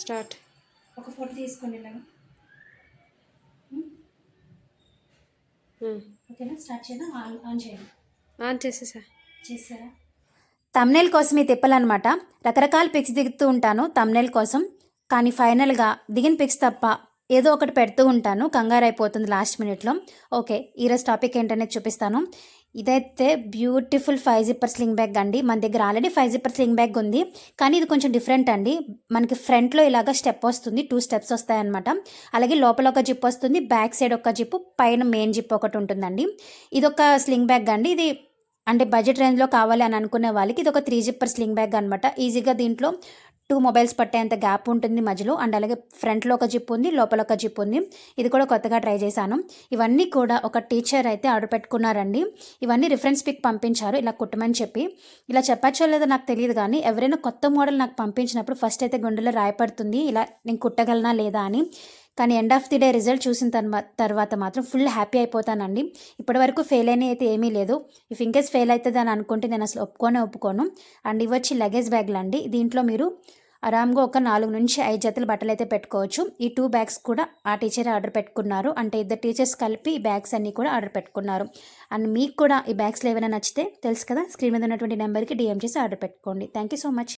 Start. ఒక photo తీసుకోండి ఇలాగా. ఓకేనా? స్టార్ట్ చేయనా? ఆన్ చేయండి. ఆన్ చేసేసా. చేసారా? తమ్నేల్ కోసం ఈ తిప్పలన్నమాట. రకరకాల పిక్స్ దిగుతూ ఉంటాను తమ్నేల్ కోసం, కానీ ఫైనల్గా దిగిన పిక్స్ తప్ప ఏదో ఒకటి పెడుతూ ఉంటాను, కంగారు అయిపోతుంది లాస్ట్ మినిట్లో. ఓకే, ఈరోజు టాపిక్ ఏంటనేది చూపిస్తాను. ఇదైతే బ్యూటిఫుల్ 5 జిప్పర్ స్లింగ్ బ్యాగ్ అండి. మన దగ్గర ఆల్రెడీ 5 జిప్పర్ స్లింగ్ బ్యాగ్ ఉంది, కానీ ఇది కొంచెం డిఫరెంట్ అండి. మనకి ఫ్రంట్లో ఇలాగ స్టెప్ వస్తుంది, 2 స్టెప్స్ వస్తాయన్నమాట. అలాగే లోపల ఒక జిప్ వస్తుంది, బ్యాక్ సైడ్ ఒక జిప్, పైన మెయిన్ జిప్ ఒకటి ఉంటుందండి. ఇది ఒక స్లింగ్ బ్యాగ్ అండి. ఇది అంటే బడ్జెట్ రేంజ్లో కావాలి అని అనుకునే వాళ్ళకి ఇది ఒక 3 జిప్పర్ స్లింగ్ బ్యాగ్ అనమాట. ఈజీగా దీంట్లో 2 మొబైల్స్ పట్టేంత గ్యాప్ ఉంటుంది మధ్యలో. అండ్ అలాగే ఫ్రంట్లో ఒక జిప్ ఉంది, లోపల ఒక జిప్ ఉంది. ఇది కూడా కొత్తగా ట్రై చేశాను. ఇవన్నీ కూడా ఒక టీచర్ అయితే ఆర్డర్ పెట్టుకున్నారండి. ఇవన్నీ రిఫరెన్స్ పిక్ పంపించారు ఇలా కుట్టమని చెప్పి. ఇలా చెప్పచ్చో లేదో నాకు తెలియదు, కానీ ఎవరైనా కొత్త మోడల్ నాకు పంపించినప్పుడు ఫస్ట్ అయితే గుండెలో రాయపడుతుంది ఇలా నేను కుట్టగలనా లేదా అని. కానీ end of the day result చూసిన తర్వాత మాత్రం ఫుల్ హ్యాపీ అయిపోతానండి. ఇప్పటివరకు ఫెయిల్ అయినా అయితే ఏమీ లేదు. ఇఫ్ ఇన్కేస్ ఫెయిల్ అవుతుంది అని అనుకుంటే నేను అసలు ఒప్పుకోను. అండ్ ఇవి వచ్చి లగేజ్ బ్యాగ్లు అండి. దీంట్లో మీరు ఆరామ్గా ఒక 4 నుంచి 5 జతలు బట్టలు అయితే పెట్టుకోవచ్చు. ఈ 2 బ్యాగ్స్ కూడా ఆ టీచరే ఆర్డర్ పెట్టుకున్నారు. అంటే ఇద్దరు టీచర్స్ కలిపి ఈ బ్యాగ్స్ అన్నీ కూడా ఆర్డర్ పెట్టుకున్నారు. అండ్ మీకు కూడా ఈ బ్యాగ్స్లో ఏమైనా నచ్చితే తెలుసు కదా, స్క్రీన్ మీద ఉన్నటువంటి నెంబర్కి DM చేసి ఆర్డర్ పెట్టుకోండి. Thank you so much.